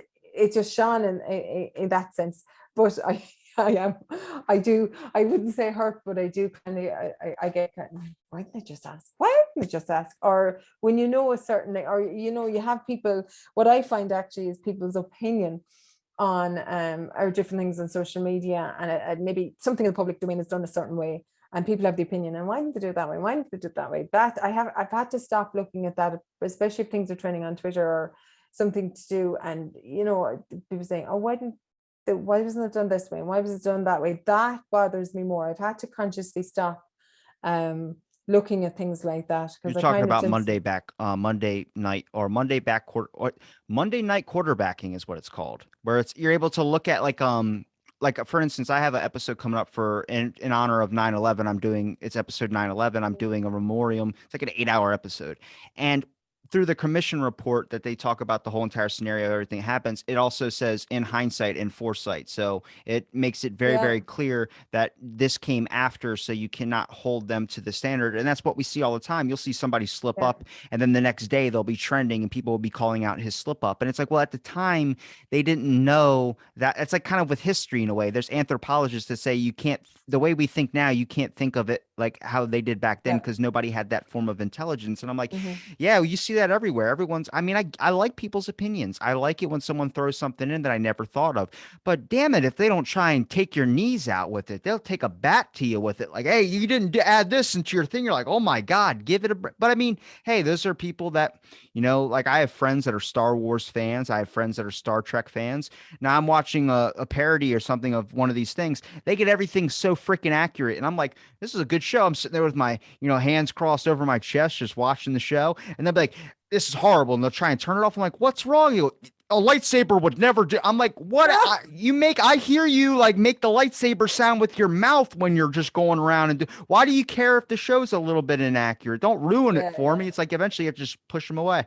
shone in that sense. But I wouldn't say hurt, but I do kind of, I get kind of, why didn't they just ask? Why didn't they just ask? Or when you know a certain, or you have people, what I find actually is people's opinion on or different things on social media, and maybe something in the public domain is done a certain way, and people have the opinion, and why didn't they do it that way? Why didn't they do it that way? That I've had to stop looking at that, especially if things are trending on Twitter or something to do, and people saying, oh, why wasn't it done this way? Why was it done that way? That bothers me more. I've had to consciously stop looking at things like that, You're because I talking kind of about just, Monday night, or Monday back quarter, or Monday night quarterbacking is what it's called, where you're able to look at like for instance, I have an episode coming up for in honor of 9/11. It's episode 9/11. I'm doing a memoriam. It's like an 8-hour episode, and through the commission report that they talk about the whole entire scenario, everything happens. It also says in hindsight and foresight, so it makes it very, yeah, very clear that this came after, so you cannot hold them to the standard. And that's what we see all the time. You'll see somebody slip yeah, up, and then the next day they'll be trending, and people will be calling out his slip up. And it's like, well, at the time they didn't know that. It's like kind of with history in a way. There's anthropologists that say you can't, the way we think now, you can't think of it like how they did back then, yeah. because nobody had that form of intelligence. And I'm like, Mhm. yeah, well, you see that everywhere. I mean, I like people's opinions. I like it when someone throws something in that I never thought of. But damn it, if they don't try and take your knees out with it, they'll take a bat to you with it. Like, hey, you didn't add this into your thing. You're like, oh my God, give it a break. But I mean, hey, those are people that, like I have friends that are Star Wars fans. I have friends that are Star Trek fans. Now I'm watching a parody or something of one of these things. They get everything so freaking accurate. And I'm like, this is a good show. I'm sitting there with my, hands crossed over my chest, just watching the show. And they'll be like, this is horrible. And they'll try and turn it off. I'm like, what's wrong? A lightsaber would never do. I'm like, what? I hear you like make the lightsaber sound with your mouth when you're just going around and why do you care if the show's a little bit inaccurate? Don't ruin it Yeah, for me. It's like eventually you have to just push them away.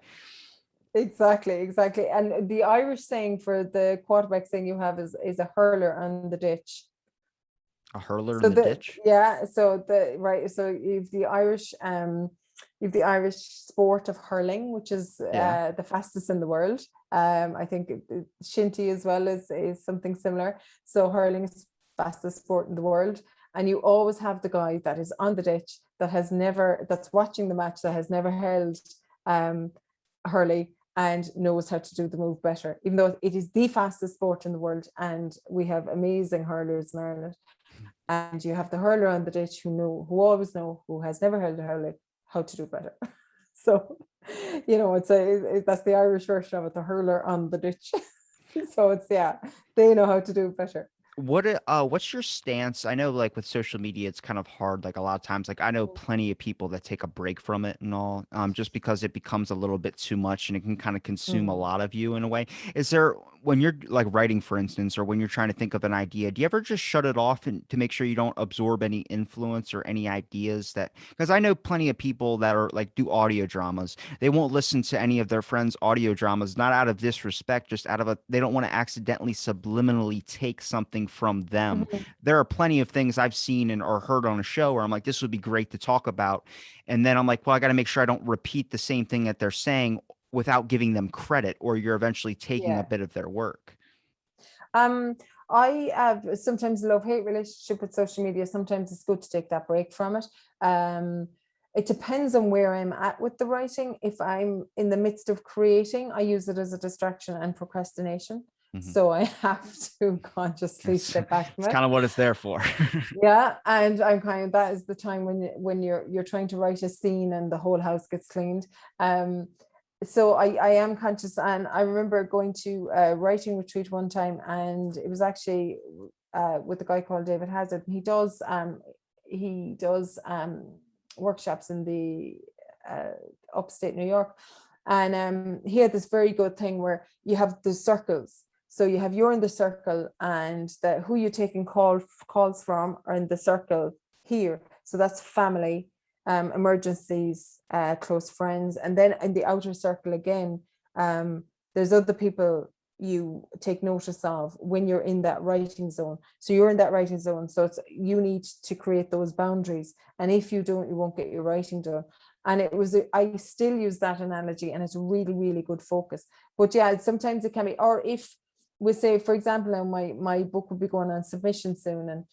exactly. And the Irish saying for the quarterback saying you have is a hurler on the ditch. A hurler in So the ditch. you've the Irish sport of hurling, which is Yeah. the fastest in the world. I think shinty as well is something similar. So hurling is the fastest sport in the world, and you always have the guy that is on the ditch that's watching the match, that has never held hurley and knows how to do the move better, even though it is the fastest sport in the world, and we have amazing hurlers in Ireland. And you have the hurler on the ditch who always know, who has never held a hurler, how to do better. So, that's the Irish version of it, the hurler on the ditch. So they know how to do better. What's your stance? I know like with social media it's kind of hard, like a lot of times, like I know plenty of people that take a break from it and all, just because it becomes a little bit too much and it can kind of consume a Mm. lot of you in a way. Is there, when you're like writing for instance, or when you're trying to think of an idea, do you ever just shut it off and to make sure you don't absorb any influence or any ideas that, because I know plenty of people that are like do audio dramas, they won't listen to any of their friends audio dramas, not out of disrespect, just out of they don't want to accidentally subliminally take something from them. Mhm. There are plenty of things I've seen and or heard on a show where I'm like, this would be great to talk about. And then I'm like, well, I got to make sure I don't repeat the same thing that they're saying without giving them credit, or you're eventually taking a Yeah. bit of their work. Um, I have sometimes a love-hate relationship with social media. Sometimes it's good to take that break from it. It depends on where I'm at with the writing. If I'm in the midst of creating, I use it as a distraction and procrastination. Mhm. So I have to consciously It's, step back from it's it. kind of what it's there for. Yeah, and I'm kind of, that is the time when you're trying to write a scene and the whole house gets cleaned. So I am conscious, and I remember going to a writing retreat one time, and it was actually with a guy called David Hazard. He does workshops in the upstate New York, and he had this very good thing where you have the circles. So you're in the circle, and who you're taking calls from are in the circle here. So that's family, emergencies, close friends, and then in the outer circle again There's other people you take notice of when you're in that writing zone. So you're in that writing zone, so you need to create those boundaries, and if you don't, you won't get your writing done. And I still use that analogy, and it's really, really good focus. But yeah, sometimes it can be, or if we say, for example, now my book will be going on submission soon, and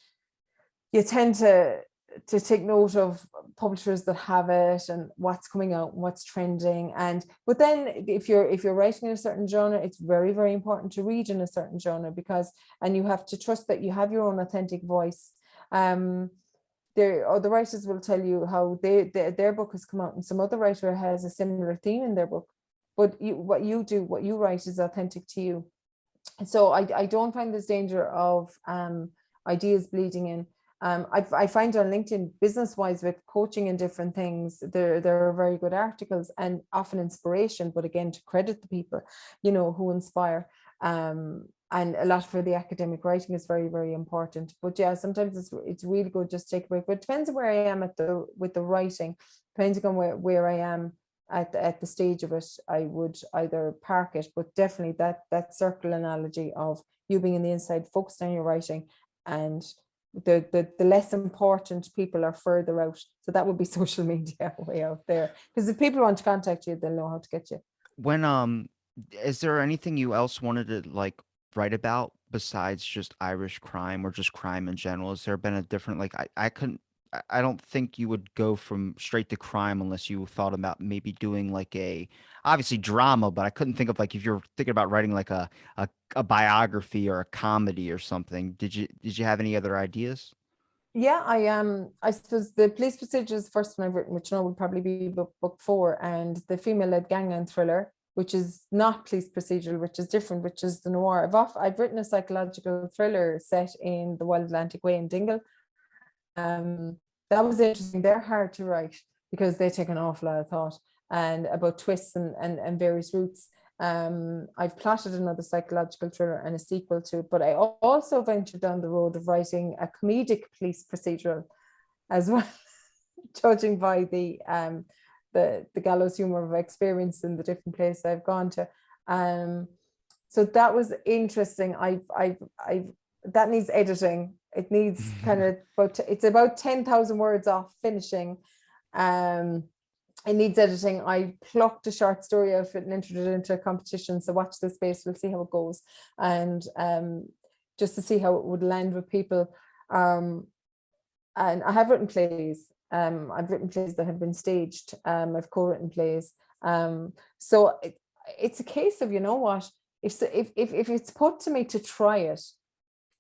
you tend to take note of publishers that have it and what's coming out, what's trending. And but then if you're writing in a certain genre, it's very, very important to read in a certain genre, because, and you have to trust that you have your own authentic voice. The writers will tell you how their book has come out, and some other writer has a similar theme in their book, but what you write is authentic to you. And so I don't find this danger of ideas bleeding in. I find on LinkedIn, business-wise, with coaching and different things, there are very good articles and often inspiration, but again, to credit the people, who inspire. And a lot for the academic writing is very, very important. But yeah, sometimes it's really good just take a break. But it depends on where I am with the writing, depending on where I am at the stage of it. I would either park it, but definitely that circle analogy of you being in the inside, focused on your writing, and the less important people are further out. So that would be social media way out there, because if people want to contact you, they'll know how to get you. When is there anything you else wanted to like write about besides just Irish crime or just crime in general? Has there been a different like I couldn't I don't think you would go from straight to crime unless you thought about maybe doing like a obviously drama, but I couldn't think of like if you're thinking about writing like a biography or a comedy or something. Did you have any other ideas? Yeah, I suppose the police procedure is the first one I've written, which now would probably be book 4, and the female-led gangland thriller, which is not police procedural, which is different, which is the noir. I've written a psychological thriller set in the Wild Atlantic Way in Dingle. That was interesting. They're hard to write because they take an awful lot of thought, and about twists and various routes. I've plotted another psychological thriller and a sequel to it, but I also ventured down the road of writing a comedic police procedural as well, judging by the gallows humor of experience in the different places I've gone to. So that was interesting. I've that needs editing. It needs kind of it's about 10,000 words off finishing. It needs editing. I plucked a short story out of it and entered it into a competition. So watch this space. We'll see how it goes, and just to see how it would land with people. And I have written plays. I've written plays that have been staged. I've co-written plays. So it's a case of, you know what, if it's put to me to try it,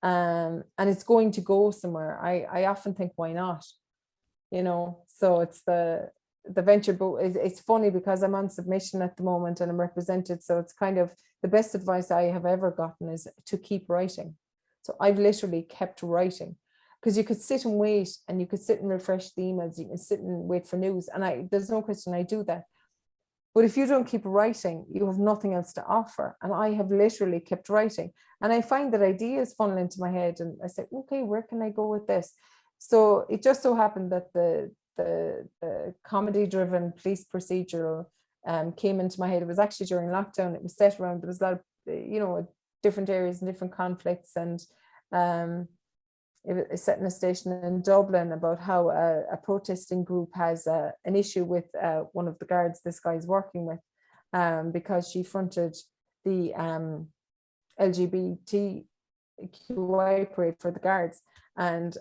and it's going to go somewhere, I often think, why not? So it's the venture. But it's funny because I'm on submission at the moment and I'm represented, so it's kind of the best advice I have ever gotten is to keep writing. So I've literally kept writing, because you could sit and wait, and you could sit and refresh the emails, you can sit and wait for news, and there's no question I do that. But if you don't keep writing, you have nothing else to offer. And I have literally kept writing. And I find that ideas funnel into my head, and I say, okay, where can I go with this? So it just so happened that the comedy-driven police procedural came into my head. It was actually during lockdown. It was set around, there was a lot of, different areas and different conflicts. And it was set in a station in Dublin about how a protesting group has an issue with one of the guards this guy's working with, because she fronted the LGBTQI parade for the guards, and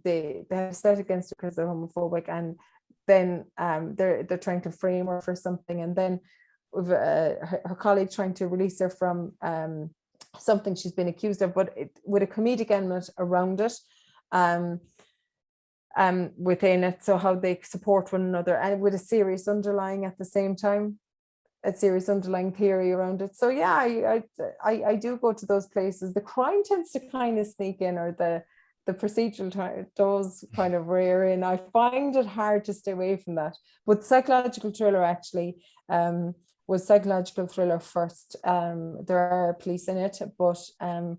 they have set against her because they're homophobic, and then they're trying to frame her for something, and then with her colleague trying to release her from something she's been accused of, but with a comedic element around it, within it, so how they support one another, and with a serious underlying at the same time, a serious underlying theory around it. So yeah, I do go to those places. The crime tends to kind of sneak in, or the procedural does kind of rear in. I find it hard to stay away from that. But psychological thriller actually was psychological thriller first. There are police in it, but and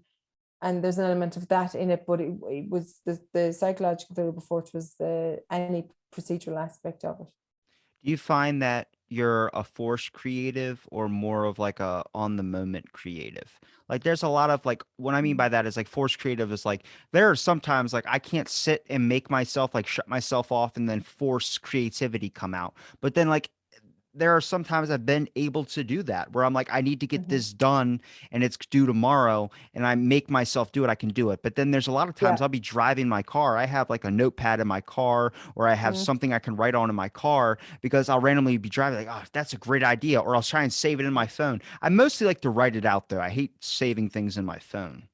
there's an element of that in it, but it was the psychological thriller before it was any procedural aspect of it. Do you find that you're a forced creative or more of like a on the moment creative? Like there's a lot of like what I mean by that is like forced creative is like there are sometimes like I can't sit and make myself like shut myself off and then force creativity come out. But then like there are sometimes I've been able to do that where I'm like, I need to get Mhm. this done and it's due tomorrow and I make myself do it, I can do it. But then there's a lot of times Yeah. I'll be driving my car. I have like a notepad in my car or I have Mm. something I can write on in my car because I'll randomly be driving like, oh, that's a great idea. Or I'll try and save it in my phone. I mostly like to write it out though. I hate saving things in my phone.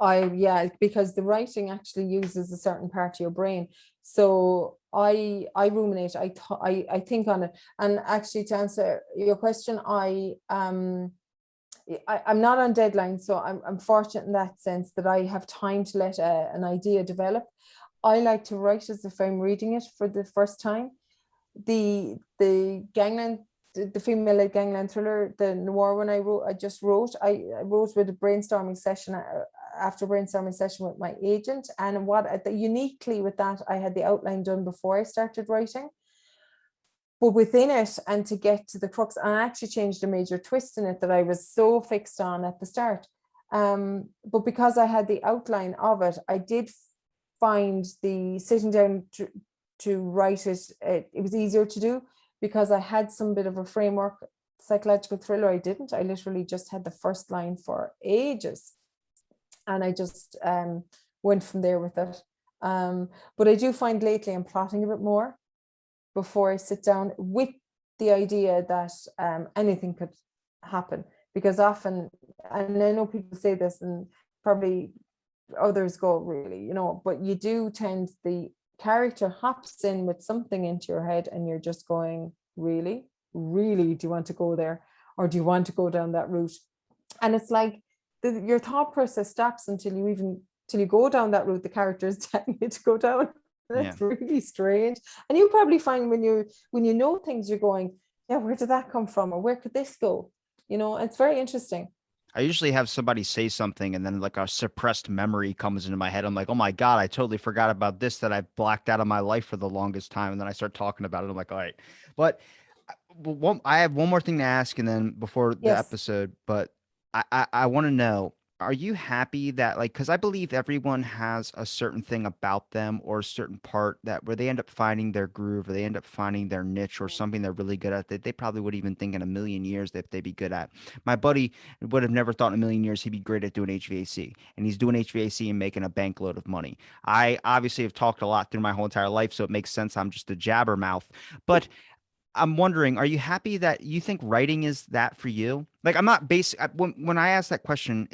Yeah, because the writing actually uses a certain part of your brain. So I ruminate, I think on it. And actually to answer your question, I'm not on deadline, so I'm fortunate in that sense that I have time to let an idea develop. I like to write as if I'm reading it for the first time. The gangland, the female-led gangland thriller, the noir one I just wrote. I wrote with a brainstorming session after brainstorming session with my agent, and uniquely with that, I had the outline done before I started writing. But within it, and to get to the crux, I actually changed a major twist in it that I was so fixed on at the start. But because I had the outline of it, I did find the sitting down to write it was easier to do because I had some bit of a framework. Psychological thriller, I didn't. I literally just had the first line for ages, and I just went from there with it. But I do find lately I'm plotting a bit more before I sit down with the idea that anything could happen. Because often, and I know people say this, and probably others go, really, but you do tend, the character hops in with something into your head, and you're just going, really, really, do you want to go there? Or do you want to go down that route? And it's like your thought process stops till you go down that route the character is telling you to go down. Yeah. That's really strange. And you probably find when you know things, you're going, yeah, where did that come from, or where could this go? It's very interesting. I usually have somebody say something and then like a suppressed memory comes into my head. I'm like, oh my God, I totally forgot about this that I blacked out of my life for the longest time. And then I start talking about it. I'm like, all right. But I have one more thing to ask and then before the Yes. episode, but I want to know, are you happy that like, because I believe everyone has a certain thing about them or a certain part that where they end up finding their groove or they end up finding their niche or something they're really good at that they probably would even think in a million years that they'd be good at. My buddy would have never thought in a million years he'd be great at doing HVAC, and he's doing HVAC and making a bank load of money. I obviously have talked a lot through my whole entire life, so it makes sense I'm just a jabbermouth. But I'm wondering, are you happy that you think writing is that for you? Like, I'm not basic. When I ask that question,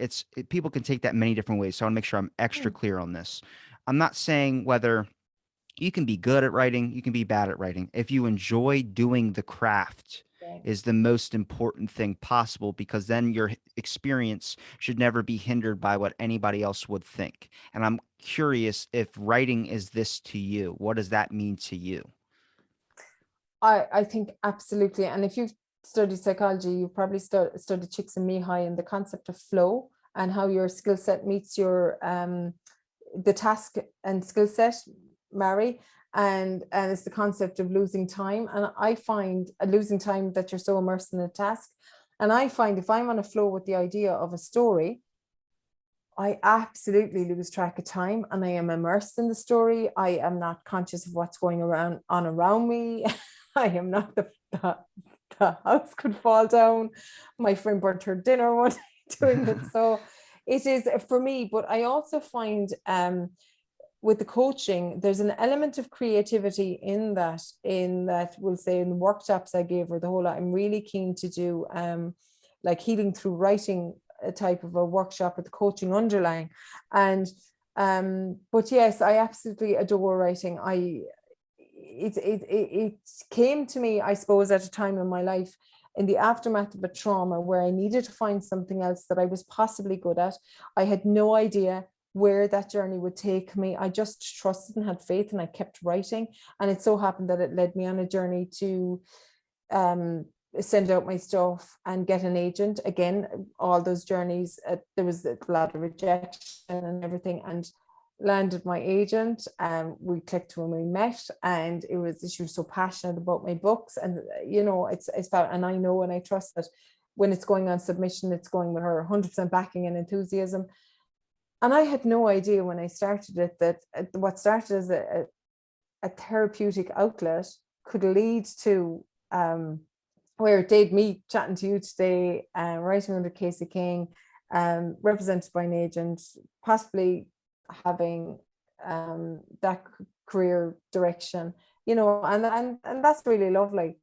people can take that many different ways. So I want to make sure I'm extra Hmm. clear on this. I'm not saying whether you can be good at writing, you can be bad at writing. If you enjoy doing the craft Yeah. is the most important thing possible because then your experience should never be hindered by what anybody else would think. And I'm curious if writing is this to you. What does that mean to you? I think absolutely. And if you've studied psychology, you've probably studied Csikszentmihalyi and the concept of flow and how your skill set meets your the task and skill set marry. And it's the concept of losing time. And I find losing time that you're so immersed in a task. And I find if I'm on a flow with the idea of a story, I absolutely lose track of time and I am immersed in the story. I am not conscious of what's going around me. I am not the house could fall down. My friend burnt her dinner one day doing it. So it is for me, but I also find with the coaching, there's an element of creativity in that we'll say in the workshops I gave her the whole lot. I'm really keen to do like healing through writing a type of a workshop with the coaching underlying. And but yes, I absolutely adore writing. It came to me, I suppose, at a time in my life in the aftermath of a trauma where I needed to find something else that I was possibly good at. I had no idea where that journey would take me. I just trusted and had faith, and I kept writing. And it so happened that it led me on a journey to um, send out my stuff and get an agent. Again, all those journeys, there was a lot of rejection and everything. And landed my agent, and we clicked when we met, and she was so passionate about my books, and it's that, and I know and I trust that when it's going on submission, it's going with her 100% backing and enthusiasm. And I had no idea when I started it that what started as a therapeutic outlet could lead to where it did me chatting to you today, writing under Casey King, represented by an agent, possibly having that career direction, and that's really lovely.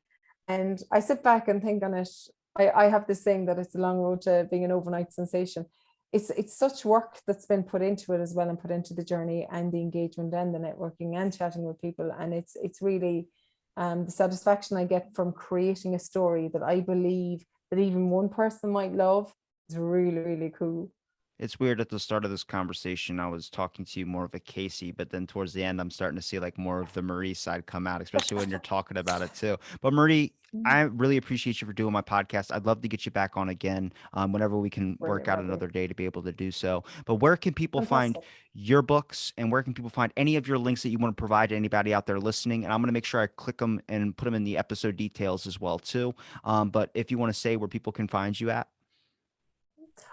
And I sit back and think on it. I have this saying that it's a long road to being an overnight sensation. It's such work that's been put into it as well, and put into the journey and the engagement and the networking and chatting with people. And it's really the satisfaction I get from creating a story that I believe that even one person might love is really, really cool. It's weird at the start of this conversation, I was talking to you more of a Casey, but then towards the end, I'm starting to see like more of the Marie side come out, especially when you're talking about it too. But Marie, I really appreciate you for doing my podcast. I'd love to get you back on again whenever we can work Brilliant out idea. another day to be able to do so. But where can people find Fantastic. your books, and where can people find any of your links that you want to provide to anybody out there listening? And I'm going to make sure I click them and put them in the episode details as well too. But if you want to say where people can find you at.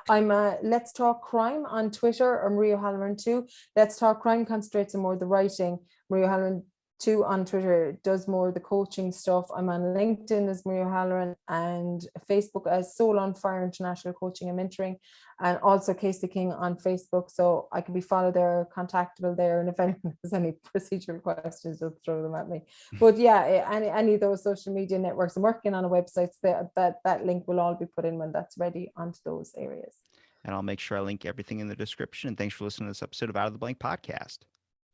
I'm Let's Talk Crime on Twitter, or Maria O'Halloran too. Let's Talk Crime concentrates on more the writing. Maria O'Halloran too on Twitter does more the coaching stuff. I'm on LinkedIn as Maria O'Halloran, and Facebook as Soul on Fire International Coaching and Mentoring, and also Casey King on Facebook. So I can be followed there, contactable there, and if anyone has any procedural questions, just throw them at me. But yeah, any of those social media networks, I'm working on a website, so that link will all be put in when that's ready onto those areas. And I'll make sure I link everything in the description. And thanks for listening to this episode of Out of the Blank podcast.